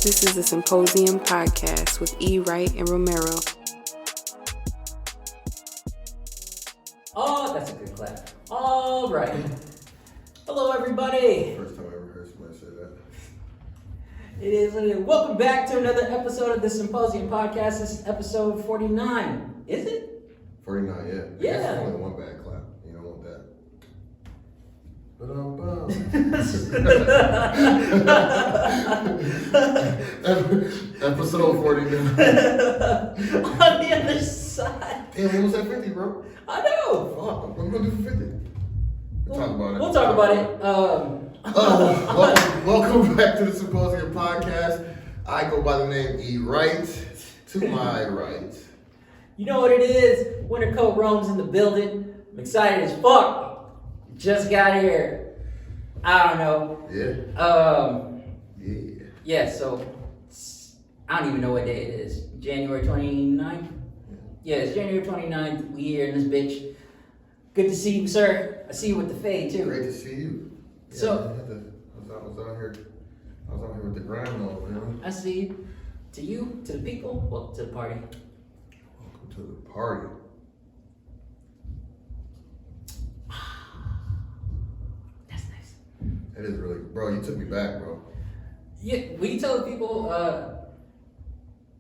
This is the Symposium podcast with Wright and Romero. Oh, that's a good clap. All right. Hello, everybody. First time I ever heard somebody say that. It is. Welcome back to another episode of the Symposium podcast. This is episode 49. Is it? 49, yeah. Yeah. I guess it's only one bad clap. You don't want that. Episode 49. On the other side. Damn, when was that 50, bro? I know. Fuck, what are we going to do for 50? We'll talk about it. We'll talk about it. Welcome back to the Symposium podcast. I go by the name E. Wright. To my right. You know what it is? Winter Coat Rome's in the building. I'm excited as fuck. Just got here. I don't know. Yeah. Yeah, so I don't even know what day it is. January 29th? Yeah, it's January 29th. We here in this bitch. Good to see you, sir. I see you with the fade, too. Great to see you. Yeah, So- I was out here with the grind on, you know? I see you. To you, to the people, well, to the party. Welcome to the party. That's nice. It is really, bro, you took me back, bro. Yeah, will you tell the people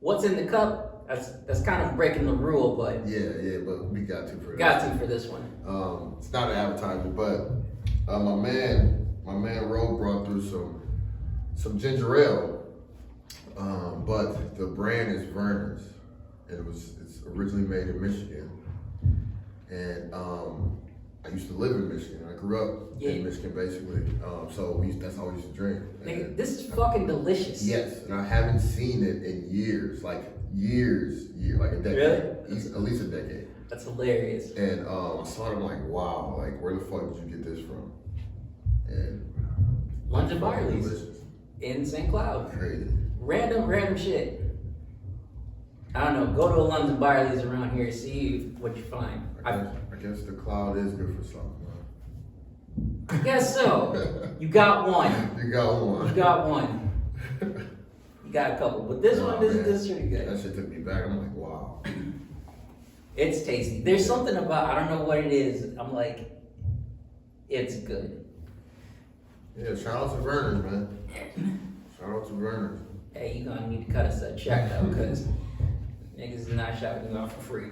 what's in the cup? That's kind of breaking the rule, but Yeah, but we got to for got to for this one. It's not an advertisement, but my man Ro brought through some ginger ale. But the brand is Verner's, and it's originally made in Michigan. And I used to live in Michigan. I grew up in Michigan, basically. So that's all we used to drink. Nigga, this is fucking delicious. Yes, and I haven't seen it in years, like a decade. Really? At least a decade. That's hilarious. And I saw it, I'm like, wow, like where the fuck did you get this from? And London Barley's delicious. in St. Cloud. Crazy. Random shit. I don't know. Go to a London Barley's around here, see what you find. I guess the cloud is good for something. I guess so. You got one. You got one. You got one. You got a couple, but this one, this is pretty good. That shit took me back. I'm like, wow. It's tasty. There's something about, I don't know what it is. I'm like, it's good. Yeah, shout out to Verner's, man. Shout out to Verner's. Hey, you gonna need to cut us a check though, because niggas is not shouting you out for free.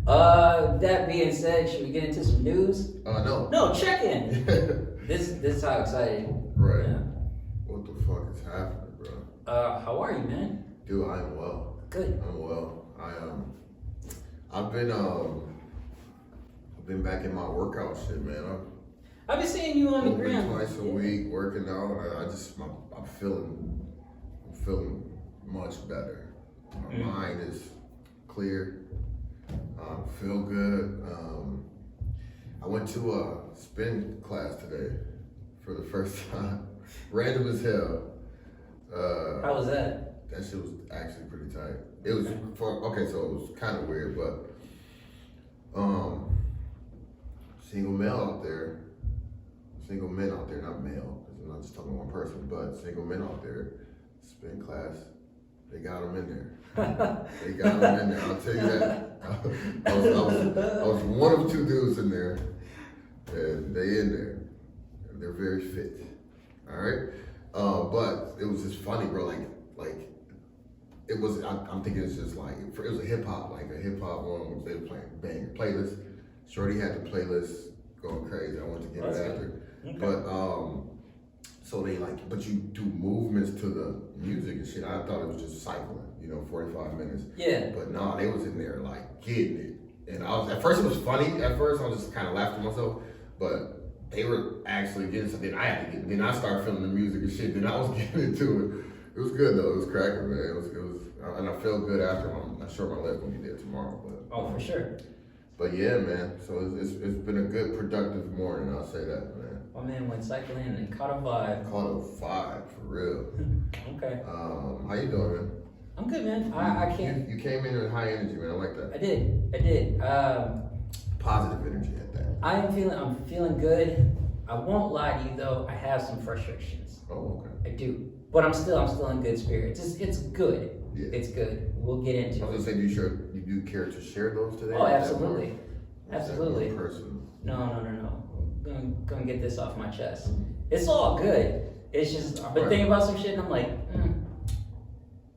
That being said, should we get into some news? No. No, check in. This is how excited. Right. Yeah. What the fuck is happening, bro? How are you, man? Dude, I'm well. Good. I'm well. I've been back in my workout shit, man. I've been seeing you on the Moving ground. twice a week, working out. I'm feeling much better. My mind is clear. Feel good. I went to a spin class today for the first time. Random as hell. How was that? That shit was actually pretty tight. It was so it was kind of weird, but single men out there, not male, because I'm not just talking one person, but single men out there, spin class, they got them in there. They got them in there, I'll tell you that. I was one of two dudes in there, and they in there. They're very fit, all right? But it was just funny, bro, like it was, I'm thinking it's just like, it was a hip hop one, they were playing banger playlist. Shorty had the playlist going crazy. I went to get it after. Okay. But, so but you do movements to the music and shit. I thought it was just cycling, 45 minutes. Yeah. But no, they was in there like getting it. And at first it was funny. At first I was just kind of laughing to myself, but they were actually getting something. Then I started feeling the music and shit. Then I was getting into it. It was good though. It was cracking, man. It was, and I felt good after. I'm not sure my leg will be there tomorrow, but. Oh, for sure. But yeah, man. So it's been a good, productive morning. I'll say that, man. My man went cycling and caught a vibe. Caught a vibe for real. Okay. How you doing, man? I'm good, man. I can't. You came in with high energy, man. I like that. I did. Positive energy at that. I'm feeling good. I won't lie to you though, I have some frustrations. Oh, okay. I do. But I'm still in good spirits. It's good. Yeah. It's good. We'll get into I was it. gonna say, you do care to share those today? Oh, Is that absolutely. more- Absolutely. Is that more personal? No. Gonna get this off my chest. It's all good. It's just I've been Right. thinking about some shit and I'm like,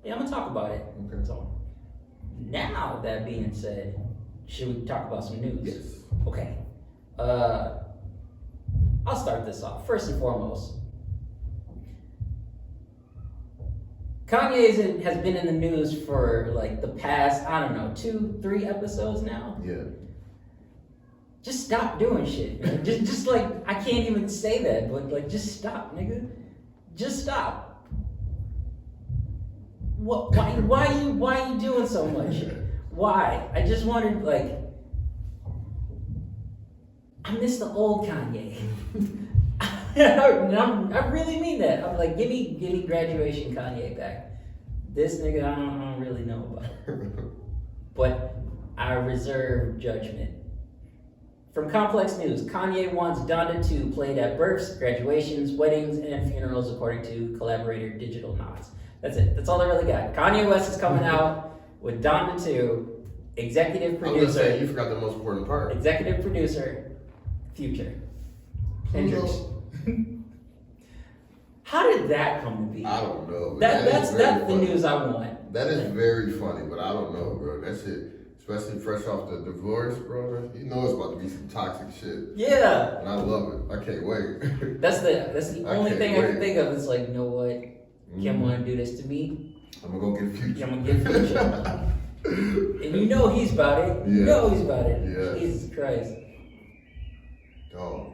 yeah, I'm gonna talk about it. Okay. So now that being said, should we talk about some news? Yes. Okay. I'll start this off. First and foremost, Kanye has been in the news for like the past, I don't know, 2-3 episodes now. Yeah. Just stop doing shit. Man. Just like I can't even say that, but like just stop, nigga. Just stop. What? Why are you doing so much? Why? I just wanted like I miss the old Kanye. I really mean that. I'm like, give me graduation Kanye back. This nigga I don't really know about. But I reserve judgment. From Complex News, Kanye wants Donda 2 played at births, graduations, weddings, and funerals, according to collaborator Digital Knots. That's it. That's all I really got. Kanye West is coming out with Donda 2, executive I was gonna say, producer. you forgot the most important part. Executive producer, Future. Hendrix. How did that come to be? I don't know. That's very the funny. news I want. That is very funny, but I don't know, bro. That shit, especially fresh off the divorce, bro. You know it's about to be some toxic shit. Yeah. And I love it. I can't wait. That's the I only can't thing I can wait. think of. It's like, you know what? Kim want to do this to me. I'm gonna go get Future. I'm gonna get Future. And you know he's about it. You Yeah. know he's about it. Yeah. Jesus Christ. Dog.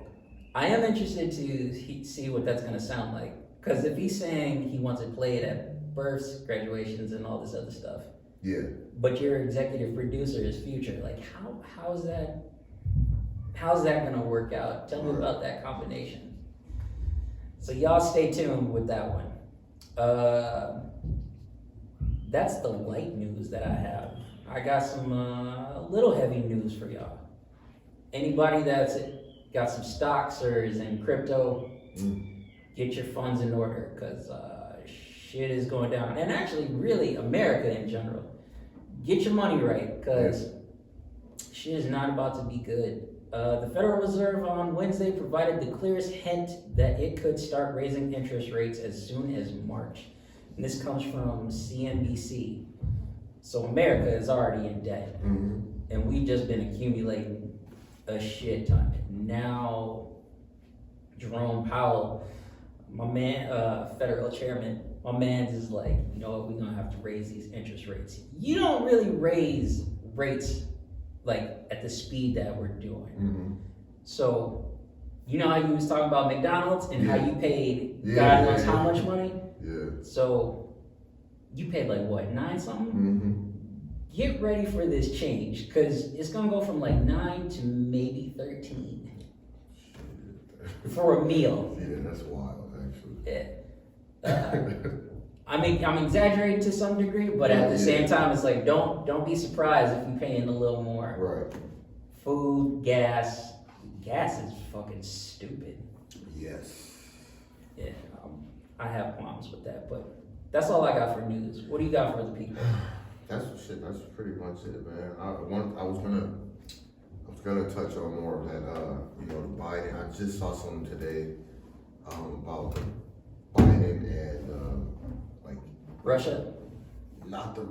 I am interested to see what that's gonna sound like. Because if he's saying he wants it played at births, graduations, and all this other stuff, Yeah. but your executive producer is Future, like how's that gonna work out? Tell me about that combination. So y'all stay tuned with that one. That's the light news that I have. I got some little heavy news for y'all. Anybody that's got some stocks or is in crypto, get your funds in order because shit is going down. And actually, really, America in general. Get your money right because shit is not about to be good. The Federal Reserve on Wednesday provided the clearest hint that it could start raising interest rates as soon as March. And this comes from CNBC. So America is already in debt. Mm-hmm. And we've just been accumulating a shit ton. Now, Jerome Powell, my man, federal chairman, my man's is like, you know what, we're gonna have to raise these interest rates. You don't really raise rates like at the speed that we're doing. Mm-hmm. So, you know how you was talking about McDonald's and how you paid Yeah, God knows yeah, how yeah. much money? Yeah. So, you paid like what, 9 something? Mm-hmm. Get ready for this change because it's gonna go from like 9 to maybe 13 for a meal. Yeah, that's wild, actually. I mean, I'm exaggerating to some degree, but at the same time, it's like don't be surprised if you're paying a little more. Right. Food, gas is fucking stupid. Yes. Yeah, I have problems with that, but that's all I got for news. What do you got for the people? That's pretty much it, man. I was gonna touch on more of that. The Biden. I just saw something today about Biden and like Russia? not the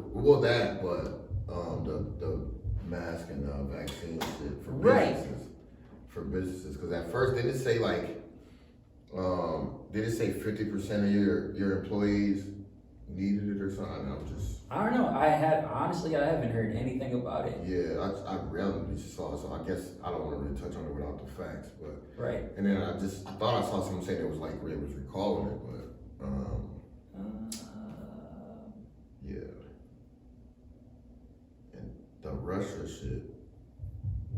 that, but the mask and vaccine shit for Right. businesses. For businesses, because at first they did say like, did it say 50% of your employees needed it or something? I don't know. I haven't heard anything about it. Yeah, I randomly just saw it, so I guess I don't want to really touch on it without the facts, but. Right. And then I thought I saw someone saying it was like it was recalling it, but yeah. And the Russia shit,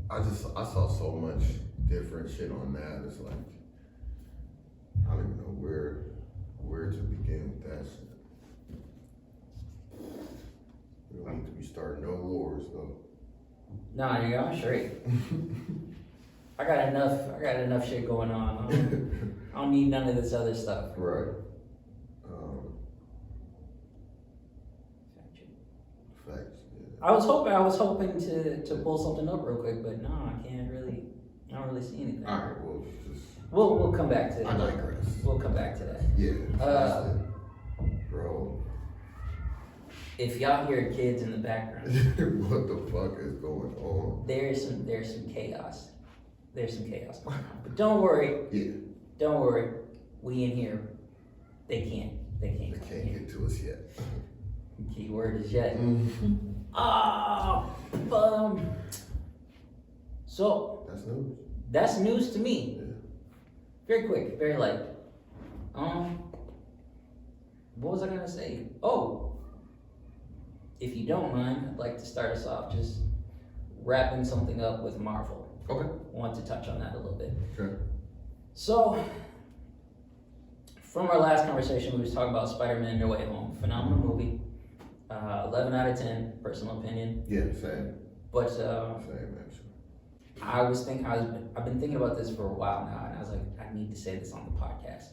I saw so much different shit on that. It's like I don't even know where to begin with that shit. We don't need to be starting no wars though. Nah, nigga, I'm straight. I got enough shit going on. I don't need none of this other stuff. Right. Facts. Yeah. I was hoping to pull something up real quick, but no, I don't really see anything. All right. Well, just. We'll come back to. I digress. We'll come back to that. Yeah. That's it. Bro. If y'all hear kids in the background, what the fuck is going on? there's some chaos. There's some chaos going on. But don't worry. Yeah. Don't worry. We in here. They can't They can't get to us yet. Key word is yet. Mm-hmm. So That's news. that's news to me. Yeah. Very quick, very light. What was I gonna say? Oh, if you don't mind, I'd like to start us off just wrapping something up with Marvel. Okay. I want to touch on that a little bit. Okay. So, from our last conversation, we was talking about Spider-Man: No Way Home. Phenomenal movie. 11 out of 10, personal opinion. Yeah, same. But Same, actually. I've been thinking about this for a while now, and I was like, I need to say this on the podcast.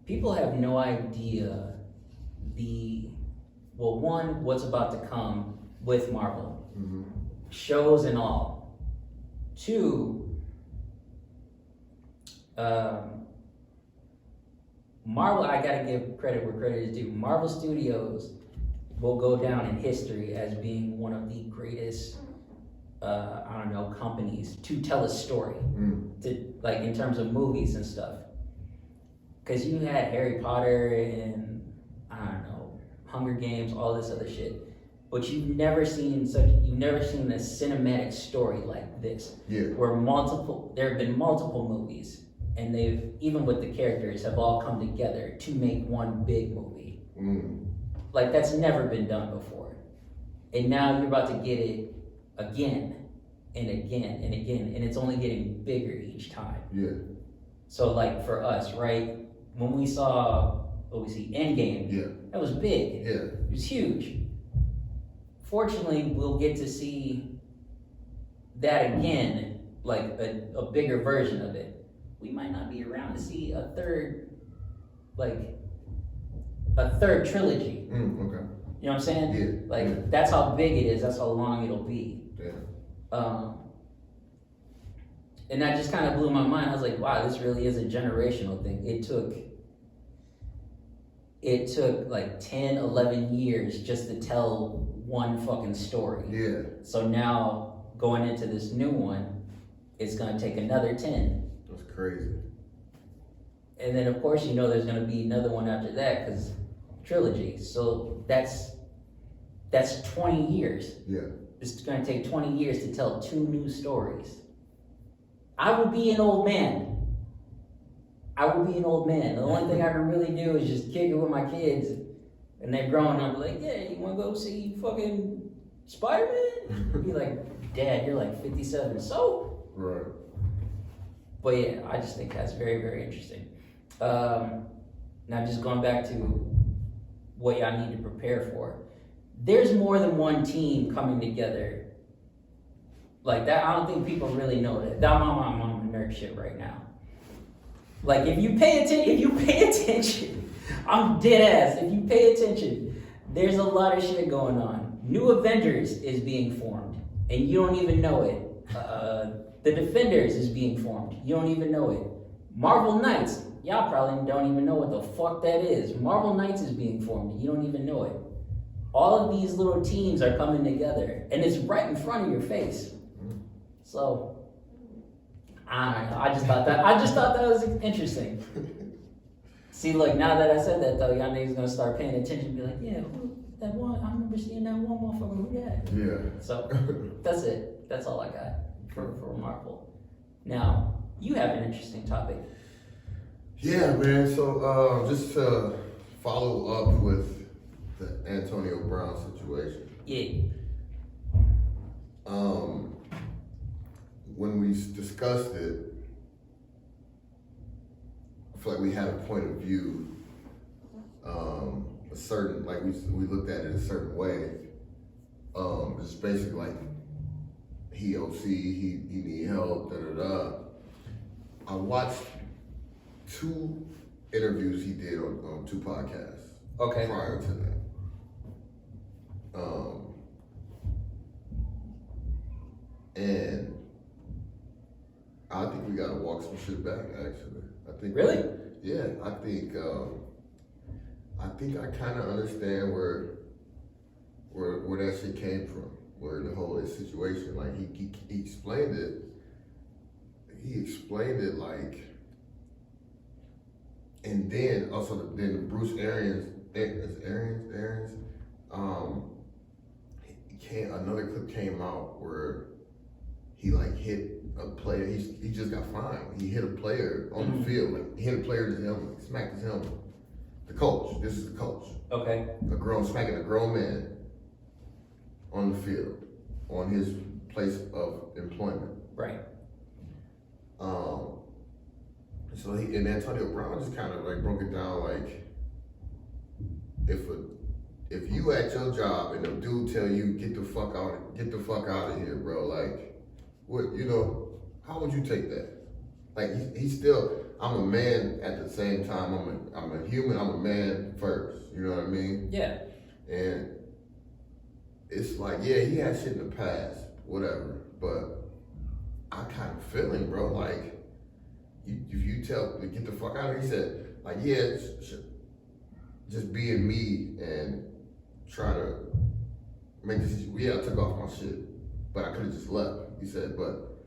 People have no idea what's about to come with Marvel, Mm-hmm. shows and all. 2, Marvel. I gotta give credit where credit is due. Marvel Studios will go down in history as being one of the greatest, companies to tell a story, to like in terms of movies and stuff. Because you had Harry Potter and Hunger Games, all this other shit, but you've never seen a cinematic story like this. Yeah. Where there have been multiple movies, and they've, even with the characters, have all come together to make one big movie. Like, that's never been done before. And now you're about to get it again and again and again, and it's only getting bigger each time. Yeah. So, like, for us, right, when we saw, Endgame, Yeah. that was big. Yeah. It was huge. Fortunately, we'll get to see that again, like a bigger version of it. We might not be around to see a third trilogy. Okay. You know what I'm saying? Yeah. Like, that's how big it is, that's how long it'll be. Yeah. And that just kind of blew my mind. I was like, wow, this really is a generational thing. It took like 10, 11 years just to tell one fucking story. Yeah. So now, going into this new one, it's gonna take another 10. That's crazy. And then, of course, there's gonna be another one after that, because trilogy. So that's 20 years. Yeah. It's gonna take 20 years to tell 2 new stories. I will be an old man. The only thing I can really do is just kick it with my kids, and they're growing up like, yeah, you wanna go see fucking Spider-Man? Be like, Dad, you're like 57, so? Right. But yeah, I just think that's very, very interesting. Now, just going back to what y'all need to prepare for. There's more than one team coming together like that. I don't think people really know that. I'm on nerd shit right now. Like, if you pay attention, I'm dead ass. If you pay attention, there's a lot of shit going on. New Avengers is being formed, and you don't even know it. The Defenders is being formed. You don't even know it. Marvel Knights, y'all probably don't even know what the fuck that is. Marvel Knights is being formed. You don't even know it. All of these little teams are coming together, and it's right in front of your face. So, I don't know. I just thought that was interesting. See, look, now that I said that, though, y'all niggas gonna start paying attention and be like, yeah, who, that one, I remember seeing that one motherfucker, who that? Yeah. So, that's it. That's all I got for Marvel. Now, you have an interesting topic. Yeah, man. So, just to follow up with the Antonio Brown situation. Yeah. When we discussed it, I feel like we had a point of view, a certain, like we looked at it a certain way. It's basically like he OC, he need help, da da da. I watched 2 interviews he did on 2 podcasts. Okay. Prior to that. And I think we gotta walk some shit back. Actually, I think. Really? Yeah, I think I kind of understand where that shit came from. Where the whole situation, like he explained it. He explained it like, and then also then Bruce Arians, another clip came out where he like hit a player. He just got fined. He hit a player on the field. Like, he hit a player in his helmet. Smacked his helmet. The coach. This is the coach. Okay. Smacking a grown man on the field, on his place of employment. Right. So and Antonio Brown just kind of like broke it down like, if you at your job and the dude tell you get the fuck out of here, bro, like, what, how would you take that? Like he's still, I'm a man at the same time. I'm a human. I'm a man first. You know what I mean? Yeah. And it's like, yeah, he had shit in the past, whatever. But I kind of feeling, bro, like if you tell to get the fuck out of here, he said, like, yeah, just being me and try to make this. Yeah, I took off my shit, but I could have just left. He said, but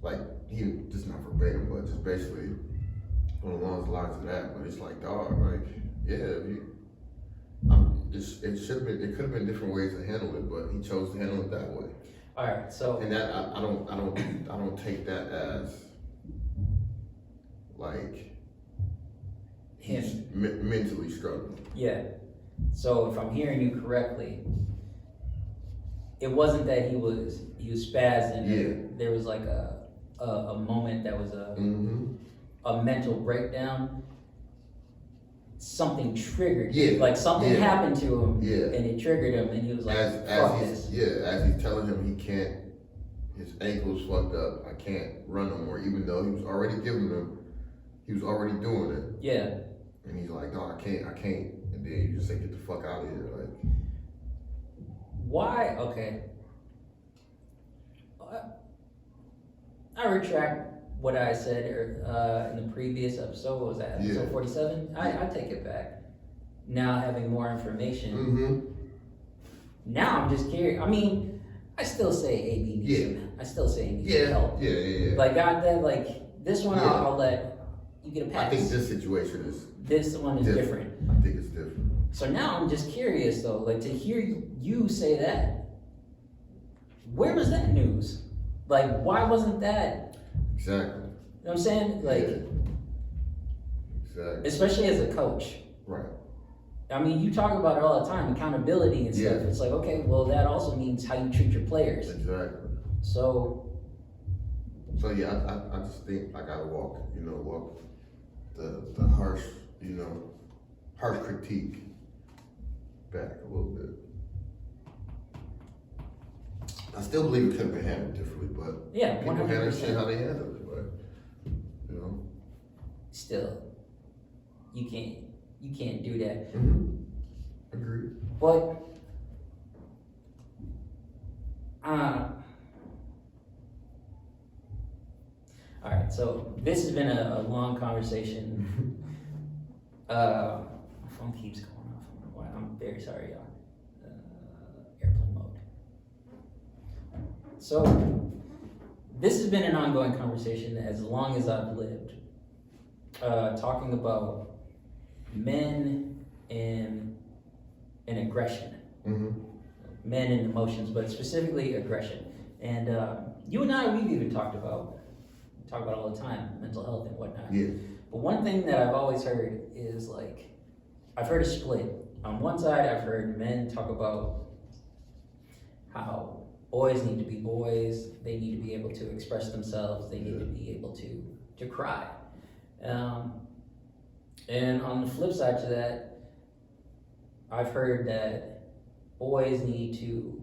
like he just not verbatim, but just basically along the lines of that. But it's like, dog, like, yeah, it should have been. It could have been different ways to handle it, but he chose to handle it that way. All right, so and that I don't take that as like he's mentally struggling. Yeah. So if I'm hearing you correctly, it wasn't that he was spazzing. Yeah. There was like a moment that was a mental breakdown. Something triggered him. Like something happened to him, and it triggered him, and he was like, "Fuck this." Yeah, as he's telling him he can't, his ankle's fucked up. I can't run no more, even though he was already giving him, he was already doing it. Yeah. And he's like, "No, I can't." And then you just say, "Get the fuck out of here!" Like, why? Okay. I retract what I said in the previous episode. What was that? Episode 47? I take it back. Now having more information. Now I'm just curious. I mean, I still say AB needs I still say he needs help. Yeah. Like this one I'll let you get a pass. I think this situation is this one is different. I think it's different. So now I'm just curious though, like to hear you say that. Where was that news? Like, why wasn't that? Exactly. You know what I'm saying? Like, exactly. Especially as a coach. Right. I mean, you talk about it all the time, accountability and stuff. It's like, okay, well, that also means how you treat your players. Exactly. So yeah, I just think I gotta walk the harsh, harsh critique back a little bit. I still believe it could have been handled differently, but people 100%. handle shit how they handle it, but Still, you can't do that. Agreed. But all right, so this has been a long conversation. My phone keeps going off. I don't know why. I'm very sorry, y'all. Airplane mode. So this has been an ongoing conversation as long as I've lived. Talking about men and aggression. Men and emotions, but specifically aggression. And you and I, we've even talk about all the time, mental health and whatnot. Yeah. But one thing that I've always heard is like, I've heard a split. On one side, I've heard men talk about how boys need to be boys, they need to be able to express themselves, they need to be able to cry. And on the flip side to that, I've heard that boys need to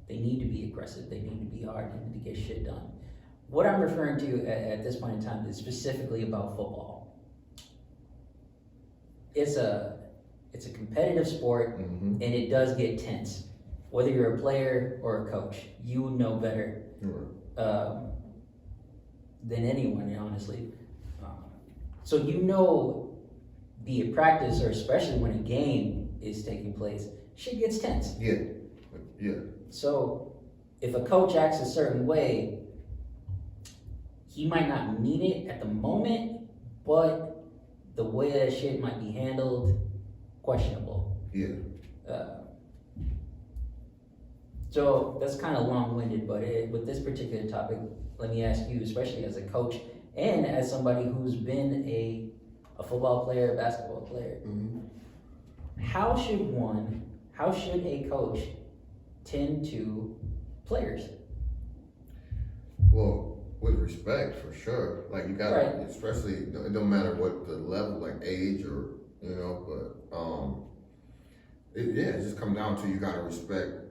be aggressive, they need to be hard, they need to get shit done. what I'm referring to at this point in time is specifically about football. It's a competitive sport, and it does get tense. Whether you're a player or a coach, you would know better than anyone, honestly. So be it practice or especially when a game is taking place, shit gets tense. Yeah. So if a coach acts a certain way, he might not mean it at the moment, but the way that shit might be handled, questionable. So that's kind of long-winded, but with this particular topic, let me ask you, especially as a coach and as somebody who's been a football player, a basketball player, how should a coach tend to players? Well, with respect, for sure. Like, you gotta, especially, it don't matter what the level, like age or, but, it just come down to you gotta respect.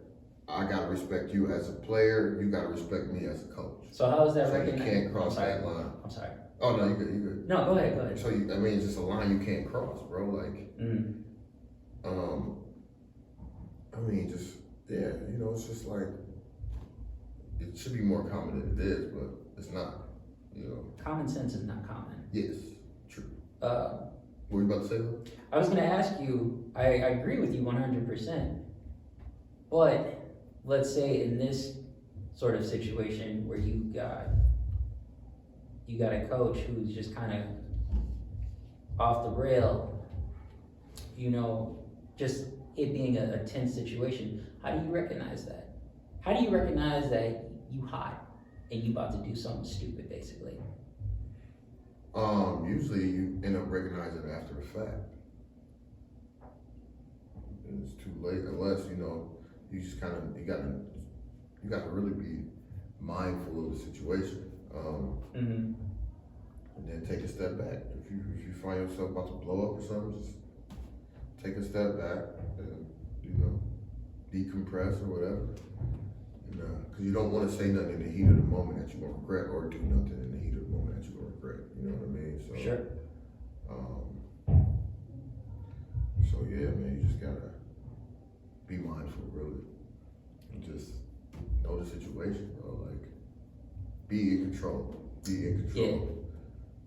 I gotta respect you as a player. You gotta respect me as a coach. So how is that recognized? You can't cross that line. I'm sorry. Oh no, you good. No, go ahead. So it's just a line you can't cross, bro. Like, it's just like it should be more common than it is, but it's not. Common sense is not common. Yes, true. What were you about to say? I was gonna ask you. I agree with you 100%. But let's say in this sort of situation where you got a coach who's just kind of off the rail, just it being a tense situation, how do you recognize that? How do you recognize that you hot and you about to do something stupid, basically? Usually you end up recognizing it after the fact. It's too late, unless, you just kind of, you gotta really be mindful of the situation. And then take a step back. If you find yourself about to blow up or something, just take a step back and, decompress or whatever. Because you don't want to say nothing in the heat of the moment that you're going to regret, or do nothing in the heat of the moment that you're going to regret. You know what I mean? So, sure. Yeah, man, you just gotta be mindful, really. And just know the situation, bro. Like, be in control. Be in control. Yeah.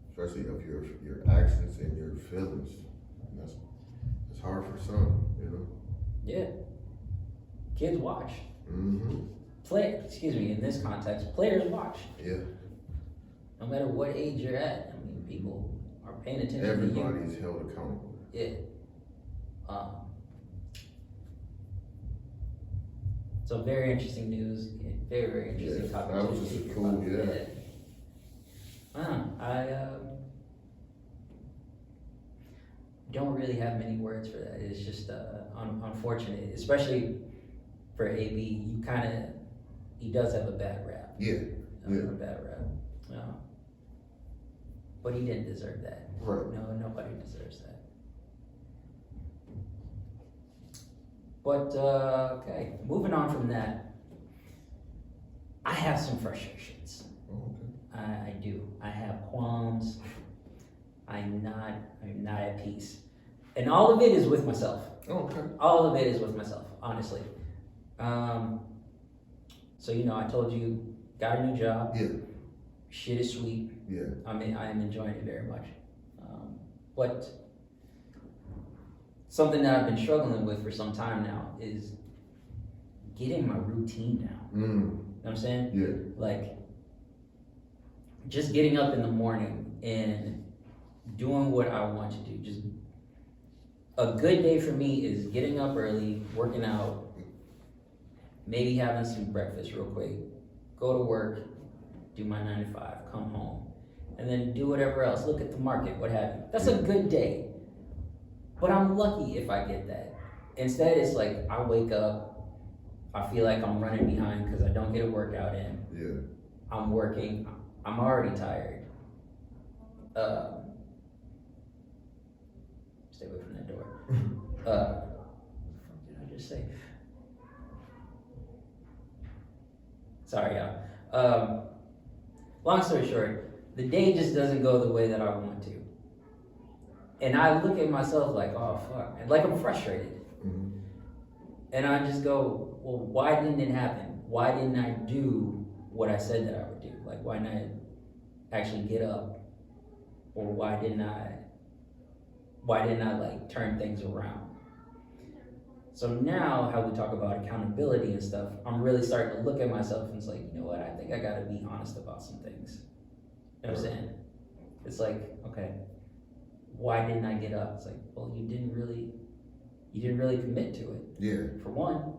Especially of your actions and your feelings. And it's hard for some, Yeah. Kids watch. In this context, players watch. Yeah. No matter what age you're at, people are paying attention to you. Everybody's held accountable. Yeah. So very interesting news. Very, very interesting topic. That was just cool, I don't really have many words for that. It's just unfortunate, especially for AB. He does have a bad rap. A bad rap. But he didn't deserve that. Right. No, nobody deserves that. But, okay, moving on from that, I have some frustrations. Oh, okay. I do. I have qualms. I'm not at peace. And all of it is with myself. Oh, okay. All of it is with myself, honestly. So, I told you, got a new job. Yeah. Shit is sweet. Yeah. I am enjoying it very much. But something that I've been struggling with for some time now is getting my routine down. You know what I'm saying? Yeah. Like, just getting up in the morning and doing what I want to do. Just a good day for me is getting up early, working out, maybe having some breakfast real quick, go to work, do my 9 to 5, come home, and then do whatever else, look at the market, what have you. That's a good day. But I'm lucky if I get that. Instead, it's like I wake up, I feel like I'm running behind because I don't get a workout in. Yeah. I'm working, I'm already tired. Stay away from that door. What did I just say? Sorry, y'all. long story short, the day just doesn't go the way that I want to. And I look at myself like, oh fuck, and like I'm frustrated. Mm-hmm. And I just go, well, why didn't it happen? Why didn't I do what I said that I would do? Like, why didn't I actually get up? Or why didn't I like turn things around? So now, how we talk about accountability and stuff, I'm really starting to look at myself and it's like, you know what? I think I gotta be honest about some things. You know what I'm saying? It's like, okay, why didn't I get up? It's like, well, you didn't really commit to it. Yeah. For one.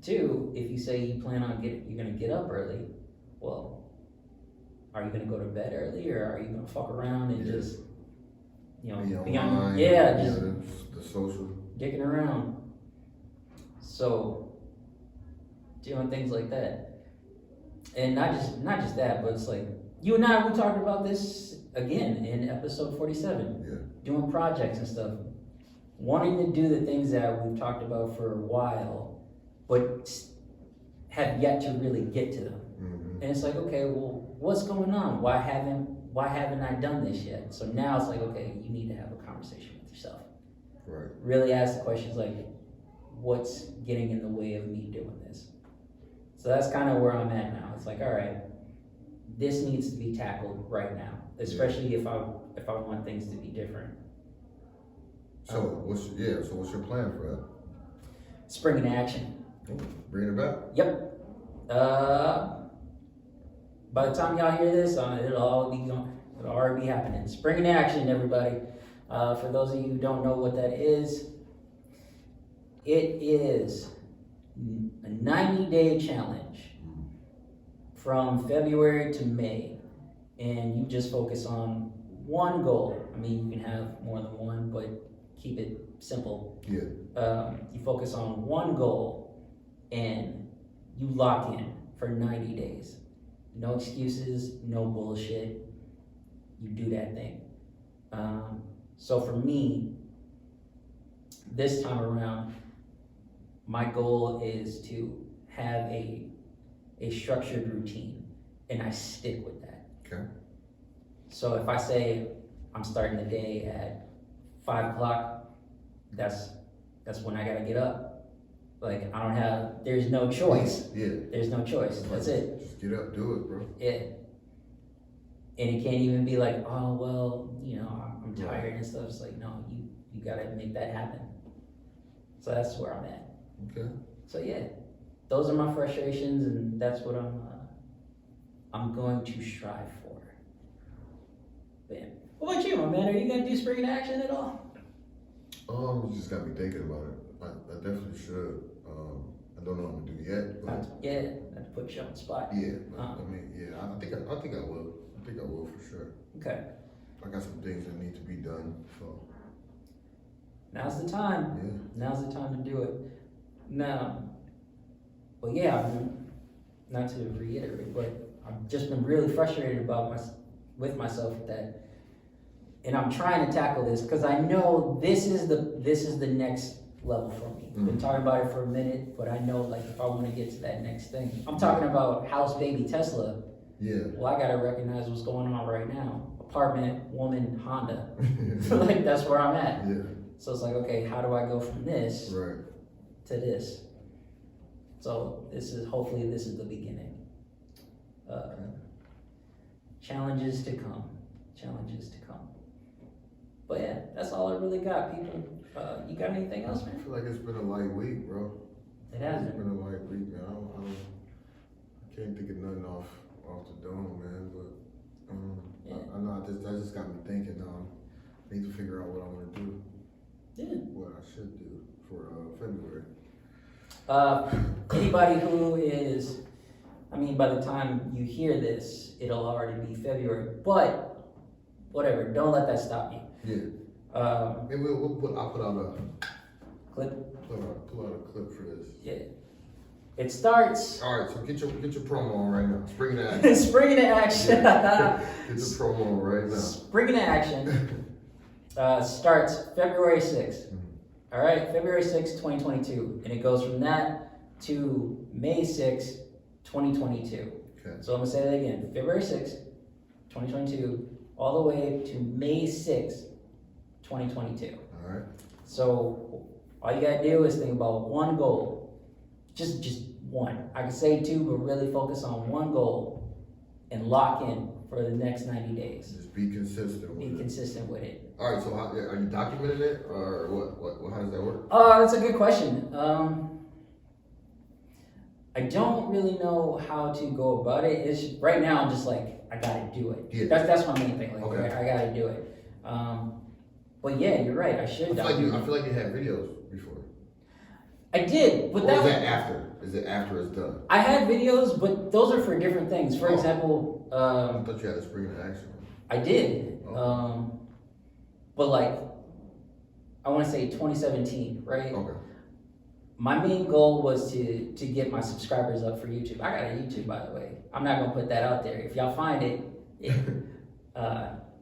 Two, if you say you plan on you're gonna get up early, well, are you gonna go to bed early or are you gonna fuck around and just, be on, just the social dicking around? So, doing things like that, and not just that, but it's like you and I, we talked about this again in episode 47. Yeah. Doing projects and stuff, wanting to do the things that we've talked about for a while, but have yet to really get to them. Mm-hmm. And it's like, okay, well, what's going on? Why haven't I done this yet? So now it's like, okay, you need to have a conversation with yourself. Right. Really ask the questions like, what's getting in the way of me doing this? So that's kind of where I'm at now. It's like, all right, this needs to be tackled right now, especially if I want things to be different. So what's your plan for that? Spring into action. Bring it back. Yep. By the time y'all hear this, it'll already be happening. Spring into action, everybody. For those of you who don't know what that is, it is a 90-day challenge from February to May, and you just focus on one goal. I mean, you can have more than one, but keep it simple. Yeah. You focus on one goal, and you lock in for 90 days. No excuses, no bullshit. You do that thing. So for me, this time around, my goal is to have a structured routine, and I stick with that. Okay. So if I say I'm starting the day at 5 o'clock, that's when I gotta get up. Like there's no choice. Yeah. There's no choice. That's it. Just get up, do it, bro. Yeah. And it can't even be like, oh, well, I'm tired and stuff. It's like, no, you gotta make that happen. So that's where I'm at. Okay. So yeah, those are my frustrations, and that's what I'm going to strive for. Bam. What about you, my man? Are you gonna do spring in action at all? You just got me thinking about it. I definitely should. I don't know what I'm gonna do yet, but Not to put you on the spot. yeah. But, I think I will. I think I will for sure. Okay. I got some things that need to be done, so Now's the time. yeah. Now's the time to do it. Now, well, yeah, not to reiterate, but I've just been really frustrated with myself that, and I'm trying to tackle this because I know this is the next level for me. I've been talking about it for a minute, but I know like if I want to get to that next thing, I'm talking about house baby Tesla. Yeah. Well, I gotta recognize what's going on right now. Apartment, woman, Honda. Like that's where I'm at. Yeah. So it's like, okay, how do I go from this Right. to this? So hopefully this is the beginning. Challenges to come. But yeah, that's all I really got, people. You got anything else, I man? feel like it's been a light week, bro. It has It's been. been a light week, man. I can't think of nothing off the dome, man. But Yeah. I know that just got me thinking. I need to figure out what I want to do. Yeah. What I should do for February. Anybody who is, by the time you hear this, it'll already be February. But whatever, don't let that stop you. Yeah. And I'll put out a Clip. Pull out a clip for this. Yeah. It starts. All right, so get your promo on right now. Spring into action. Spring into action. Get the promo on right now. Spring into action starts February 6th. All right, February 6th, 2022. And it goes from that to May 6th, 2022. Okay. So I'm going to say that again. February 6th, 2022, all the way to May 6th, 2022. All right. So all you gotta do is think about one goal, just one. I could say two, but really focus on one goal and lock in for the next 90 days. Just be consistent with Be it. consistent with it. All right, so are you documenting it, or what? How does that work? That's a good question. I don't really know how to go about it. It's just, right now I'm just like, I gotta do it. Yeah. That's my main thing. Like, Okay. I gotta do it. But yeah, you're right. I should document. I feel like you had videos before. I did, but Or that is was, that after? Is it after it's done? I had videos, but those are for different things. For Oh. example, I thought you had a spring in action. I did. Oh. But like, I want to say 2017, right? Okay. My main goal was to get my subscribers up for YouTube. I got a YouTube, by the way. I'm not gonna put that out there. If y'all find it,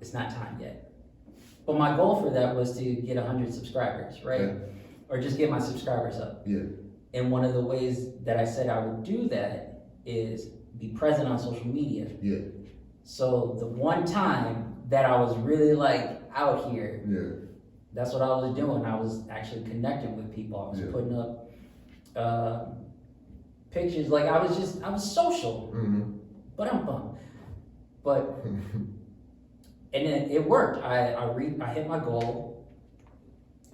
it's not time yet. But my goal for that was to get 100 subscribers, right? Okay. Or just get my subscribers up. Yeah. And one of the ways that I said I would do that is be present on social media. Yeah. So the one time that I was really like out here, Yeah. that's what I was doing. I was actually connecting with people. I was Yeah. putting up pictures. Like I was social. Mm-hmm. But I'm bummed. But and then it worked. I hit my goal,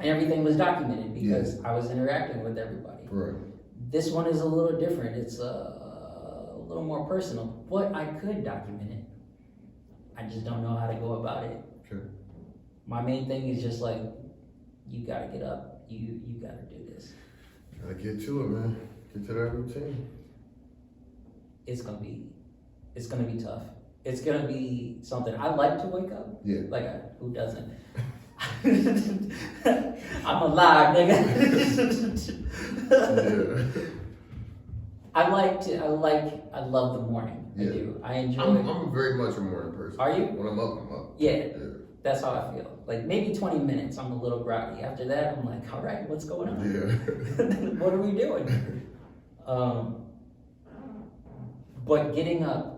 and everything was documented because I was interacting with everybody. Right. This one is a little different. It's a little more personal, but I could document it. I just don't know how to go about it. Okay. My main thing is just like, you gotta get up. You gotta do this. Gotta get to it, man. Get to that routine. It's gonna be tough. It's gonna be something. I like to wake up. Yeah. Like, who doesn't? I'm alive, nigga. Yeah. I love the morning. Yeah. I do. I enjoy it. I'm very much a morning person. Are you? When I'm up, I'm up. Yeah. Yeah. That's how I feel. Like maybe 20 minutes, I'm a little groggy. After that, I'm like, all right, what's going on? Yeah. What are we doing? But getting up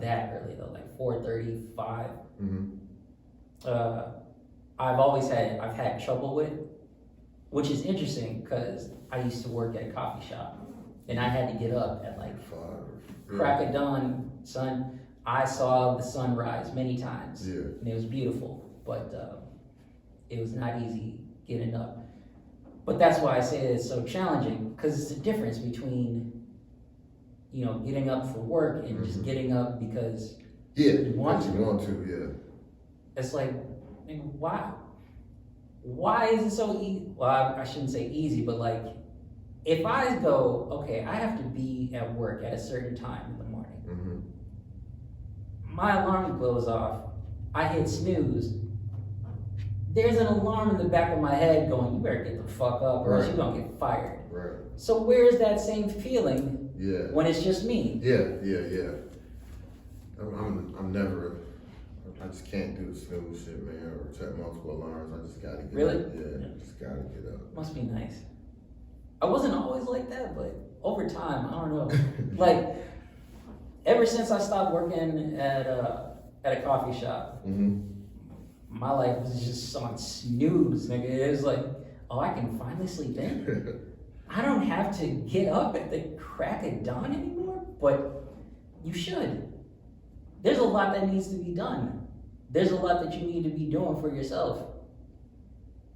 that early though, like 4:35. Mm-hmm. I've had trouble with, which is interesting because I used to work at a coffee shop and I had to get up at like 5. crack of dawn, sun. I saw the sunrise many times. Yeah. And it was beautiful, but it was not easy getting up. But that's why I say it's so challenging, because it's the difference between, getting up for work and just getting up because Yeah. you want to. You want to, yeah. It's like, why? Why is it so easy? Well, I shouldn't say easy, but like, if I go, okay, I have to be at work at a certain time in the morning. Mm-hmm. My alarm goes off. I hit snooze. There's an alarm in the back of my head going, you better get the fuck up or else you're gonna get fired. Right. So where's that same feeling Yeah. when it's just me? Yeah. I'm never. I just can't do the snooze shit, man, or set multiple alarms. I just gotta get Really? up. Yeah, just gotta get up. Must be nice. I wasn't always like that, but over time, I don't know. Like, ever since I stopped working at a coffee shop, Mm-hmm. my life was just on snooze, nigga. It was like, oh, I can finally sleep in. I don't have to get up at the crack of dawn anymore, but you should. There's a lot that needs to be done. There's a lot that you need to be doing for yourself.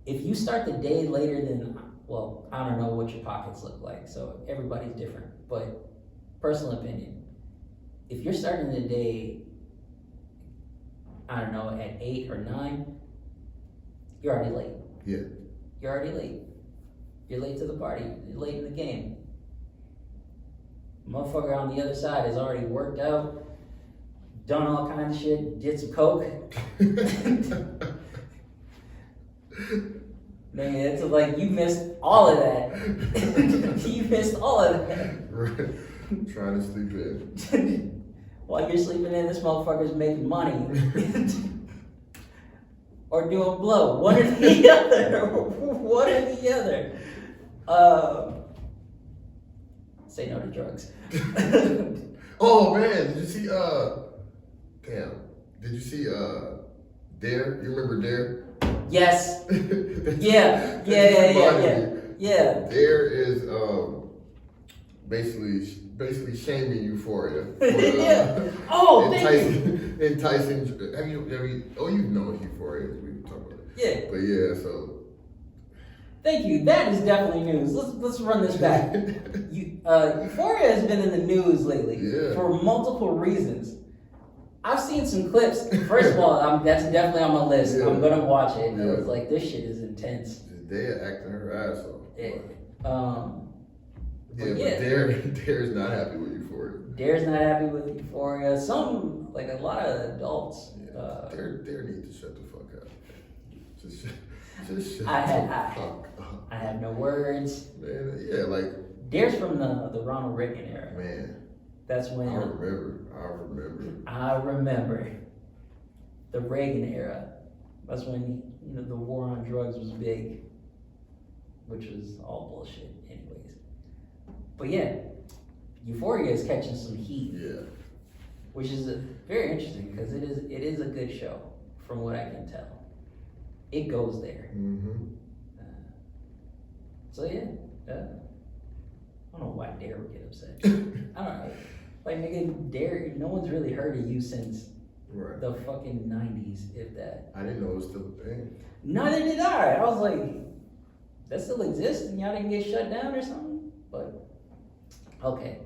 If you start the day later than, well, I don't know what your pockets look like, so everybody's different, but personal opinion, if you're starting the day, I don't know, at 8 or 9, you're already late. Yeah. You're already late. You're late to the party. You're late in the game. Motherfucker on the other side has already worked out, done all kinds of shit, did some coke. Man, it's like you missed all of that. You missed all of that. Right. Trying to sleep in. While you're sleeping in, this motherfucker's making money. Or doing blow. One or the other. One or the other. Say no to drugs. Oh man, did you see damn. Did you see Dare? You remember Dare? Yes. Yeah. Yeah. Dare is basically shaming Euphoria. For, Yeah. Oh, enticing. Have you? Oh, you know what Euphoria is. We can talk about it. Yeah. But yeah, so. Thank you. That is definitely news. Let's run this back. Euphoria has been in the news lately for multiple reasons. I've seen some clips. First of all, that's definitely on my list. Yeah. I'm gonna watch it. And I was like, this shit is intense. They're acting her ass off. But Dare's not happy with Euphoria. Dare's not happy with Euphoria. A lot of adults. Dare need to shut the fuck up. Just shut the fuck up. I have no words. Man, yeah, like Dare's from the Ronald Reagan era. Man. That's when I remember. I remember the Reagan era. That's when the war on drugs was big, which was all bullshit, anyways. But yeah, Euphoria is catching some heat. Yeah. Which is very interesting because it is a good show, from what I can tell. It goes there. Mm-hmm. So yeah, I don't know why Dare would get upset. I don't know. Like, nigga, Dare, no one's really heard of you since the fucking 90s, if that. I didn't know it was still a thing. Neither did I. I was like, that still exists and y'all didn't get shut down or something? But, okay.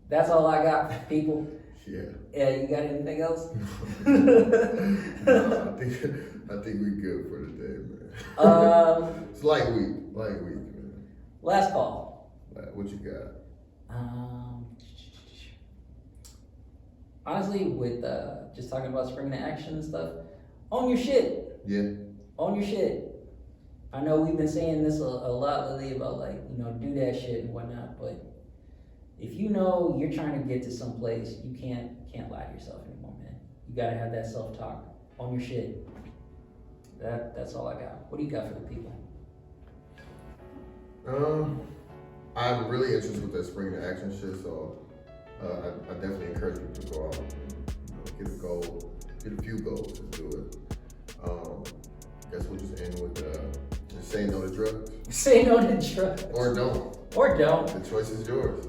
That's all I got, people. Yeah. You got anything else? No, I think we good for today, man. It's light week, man. Last call. What you got? Honestly, with just talking about spring into action and stuff, own your shit. Yeah. Own your shit. I know we've been saying this a lot lately about do that shit and whatnot, but if you know you're trying to get to some place, you can't lie to yourself anymore, man. You gotta have that self-talk. Own your shit. That's all I got. What do you got for the people? I'm really interested with that spring to action shit, so I definitely encourage people to go out and get a goal, get a few goals, and do it. Guess we'll just end with just say no to drugs. Say no to drugs. Or don't. Or don't. The choice is yours.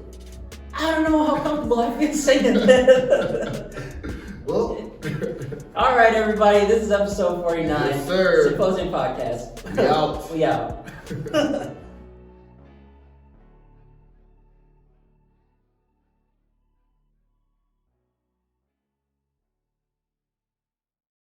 I don't know how comfortable I feel saying that. Well. All right, everybody. This is episode 49. Yes, sir. Symposium Podcast. We out. We out.